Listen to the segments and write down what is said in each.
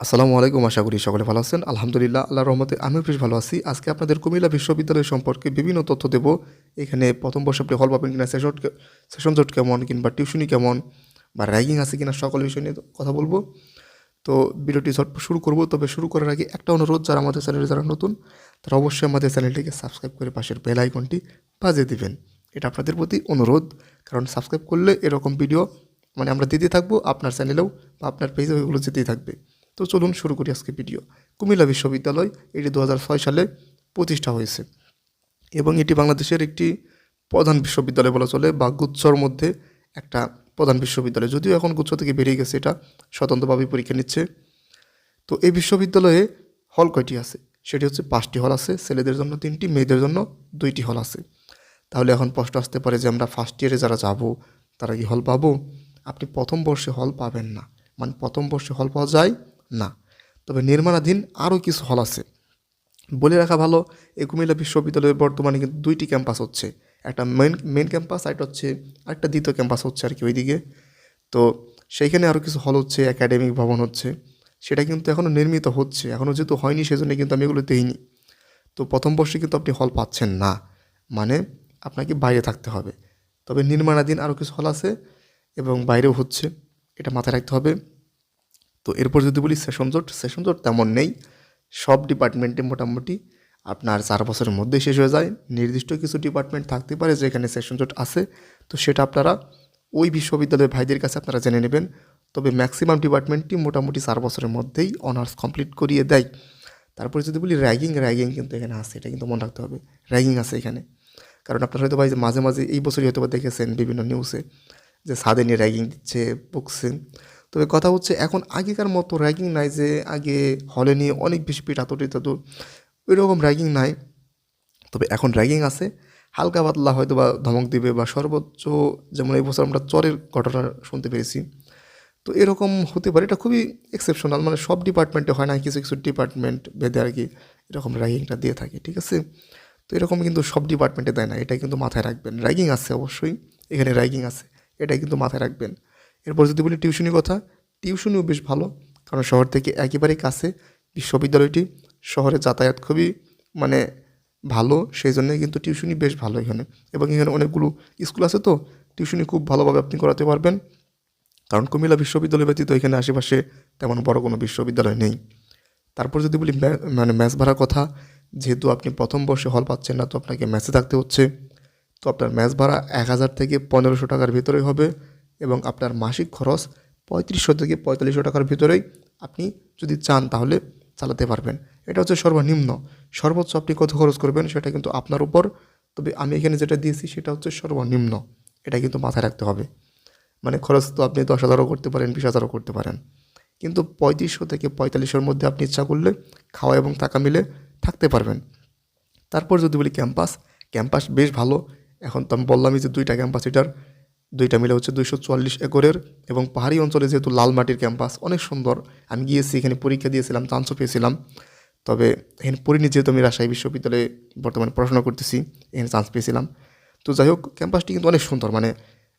আসসালামু আলাইকুম। আশা করি সকলে ভালো আছেন। আলহামদুলিল্লাহ, আল্লাহর রহমতে আমিও বেশ ভালো আছি। আজকে আপনাদের কুমিল্লা বিশ্ববিদ্যালয় সম্পর্কে বিভিন্ন তথ্য দেব। এখানে প্রথম বর্ষে আপনি হল পাবেন কিনা, সেশন জট কেমন, কিংবা টিউশনি কেমন, বা র্যাগিং আছে কিনা, সকল বিষয় নিয়ে কথা বলবো। তো ভিডিওটি ঝটপট শুরু করব। তবে শুরু করার আগে একটা অনুরোধ, যারা আমাদের চ্যানেলে যারা নতুন, তারা অবশ্যই আমাদের চ্যানেলটিকে সাবস্ক্রাইব করে পাশের বেল আইকনটি বাজিয়ে দিবেন। এটা আপনাদের প্রতি অনুরোধ, কারণ সাবস্ক্রাইব করলে এরকম ভিডিও আমরা দিতে থাকবো আপনার চ্যানেলেও বা আপনার পেজেও, এগুলো যেতেই থাকবে। তো চলুন শুরু করি আজকে ভিডিও। কুমিল্লা বিশ্ববিদ্যালয় এটি 2006 সালে প্রতিষ্ঠা হয়েছে এবং এটি বাংলাদেশের একটি প্রধান বিশ্ববিদ্যালয় বলা চলে, বা গুচ্ছর মধ্যে একটা প্রধান বিশ্ববিদ্যালয়। যদিও এখন গুচ্ছ থেকে বেরিয়ে গেছে, এটা স্বতন্ত্রভাবে পরীক্ষা নিচ্ছে। তো এই বিশ্ববিদ্যালয়ে হল কয়টি আছে? সেটি হচ্ছে 5টি হল আছে। ছেলেদের জন্য 3টি, মেয়েদের জন্য 2টি হল আছে। তাহলে এখন প্রশ্ন আসতে পারে যে আমরা ফার্স্ট ইয়ারে যারা যাব তারা কি হল পাবো? আপনি প্রথম বর্ষে হল পাবেন না, প্রথম বর্ষে হল পাওয়া যায় না। তবে নির্মাণাধীন আরও কিছু হল আছে। বলে রাখা ভালো, এই কুমিল্লা বিশ্ববিদ্যালয়ের বর্তমানে কিন্তু 2টি ক্যাম্পাস হচ্ছে। একটা মেন ক্যাম্পাস, আর একটা হচ্ছে আরেকটা দ্বিতীয় ক্যাম্পাস হচ্ছে আর কি ওইদিকে। তো সেইখানে আরও কিছু হল হচ্ছে, একাডেমিক ভবন হচ্ছে, সেটা কিন্তু এখনও নির্মিত হচ্ছে। এখনও যেহেতু হয়নি, সেজন্য কিন্তু আমি এগুলো দিইনি। তো প্রথম বর্ষে কিন্তু আপনি হল পাচ্ছেন না, আপনাকে বাইরে থাকতে হবে। তবে নির্মাণাধীন আরও কিছু হল আছে এবং বাইরেও হচ্ছে, এটা মাথায় রাখতে হবে। তো এরপর যদি বলি সেশন জট তেমন নেই। সব ডিপার্টমেন্টে মোটামুটি আপনার 4 বছরের মধ্যেই শেষ হয়ে যায়। নির্দিষ্ট কিছু ডিপার্টমেন্ট থাকতে পারে যেখানে সেশন জট আছে, তো সেটা আপনারা ওই বিশ্ববিদ্যালয়ের ভাইদের কাছে আপনারা জেনে নেবেন। তবে ম্যাক্সিমাম ডিপার্টমেন্টটি মোটামুটি 4 বছরের মধ্যেই অনার্স কমপ্লিট করিয়ে দেয়। তারপরে যদি বলি র্যাগিং কিন্তু এখানে আছে, এটা কিন্তু মনে রাখতে হবে। র্যাগিং আছে এখানে, কারণ আপনারা হয়তো যে মাঝে মাঝে এই বছরই হয়তো দেখেছেন বিভিন্ন নিউজে যে ছাদে নিয়ে র্যাগিং দিচ্ছে, বকছে। তবে কথা হচ্ছে, এখন আগেকার মতো র্যাগিং নাই যে আগে হলে নিয়ে অনেক বেশি পিটাতো টিটাতো, ওই রকম র্যাগিং নাই। তবে এখন র্যাগিং আছে, হালকা পাতলা হয়তো বা ধমক দিবে, বা সর্বোচ্চ যেমন এই বছর আমরা চরের ঘটনা শুনতে পেরেছি। তো এরকম হতে পারে, এটা খুবই এক্সেপশনাল, সব ডিপার্টমেন্টে হয় না, কিছু কিছু ডিপার্টমেন্ট ভেদে আর কি এরকম র্যাগিংটা দিয়ে থাকে, ঠিক আছে। তো এরকম কিন্তু সব ডিপার্টমেন্টে দেয় না, এটা কিন্তু মাথায় রাখবেন। র্যাগিং আছে অবশ্যই, এখানে র্যাগিং আছে, এটাই কিন্তু মাথায় রাখবেন। এরপর যদি বলি টিউশনির কথা, টিউশনিও বেশ ভালো, কারণ শহর থেকে একেবারেই কাছে বিশ্ববিদ্যালয়টি। শহরে যাতায়াত খুবই মানে ভালো, সেই জন্যই কিন্তু টিউশনি বেশ ভালো এখানে। এবং এখানে অনেকগুলো স্কুল আছে, তো টিউশনি খুব ভালোভাবে আপনি করাতে পারবেন, কারণ কুমিল্লা বিশ্ববিদ্যালয় ব্যতীত এখানে আশেপাশে তেমন বড় কোনো বিশ্ববিদ্যালয় নেই। তারপর যদি বলি মেস ভাড়ার কথা, যেহেতু আপনি প্রথম বর্ষে হল পাচ্ছেন না, তো আপনাকে মেসে থাকতে হচ্ছে। তো আপনার মেস ভাড়া 1000 থেকে 1500 টাকার ভিতরেই হবে, এবং আপনার মাসিক খরচ 3500 থেকে 4500 টাকার ভিতরেই আপনি যদি চান তাহলে চালাতে পারবেন। এটা হচ্ছে সর্বনিম্ন। সর্বোচ্চ আপনি কত খরচ করবেন সেটা কিন্তু আপনার উপর। তবে আমি এখানে যেটা দিয়েছি সেটা হচ্ছে সর্বনিম্ন, এটা কিন্তু মাথায় রাখতে হবে। খরচ তো আপনি 10,000ও করতে পারেন, 20,000ও করতে পারেন, কিন্তু 3500 থেকে 4500-র মধ্যে আপনি ইচ্ছা করলে খাওয়া এবং টাকা মিলে থাকতে পারবেন। তারপর যদি বলি ক্যাম্পাস বেশ ভালো। এখন তো আমি বললামই যে 2টা ক্যাম্পাস, এটার 2টা মিলে হচ্ছে 244 একরের, এবং পাহাড়ি অঞ্চলে যেহেতু লাল মাটির ক্যাম্পাস, অনেক সুন্দর। আমি গিয়েছি, এখানে পরীক্ষা দিয়েছিলাম, চান্সও পেয়েছিলাম। তবে এখানে পড়িনি, যেহেতু আমি রাজশাহী বিশ্ববিদ্যালয়ে বর্তমানে পড়াশোনা করতেছি, এখানে চান্স পেয়েছিলাম। তো যাই হোক, ক্যাম্পাসটি কিন্তু অনেক সুন্দর,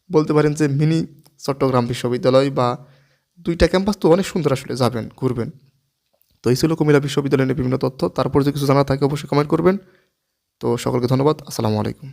বলতে পারেন যে মিনি চট্টগ্রাম বিশ্ববিদ্যালয়, বা 2টা ক্যাম্পাস তো অনেক সুন্দর, আসলে যাবেন, ঘুরবেন। তো এই ছিল কুমিল্লা বিশ্ববিদ্যালয়ের বিভিন্ন তথ্য। তারপর যদি কিছু জানা থাকে অবশ্যই কমেন্ট করবেন। তো সকলকে ধন্যবাদ। আসসালামু আলাইকুম।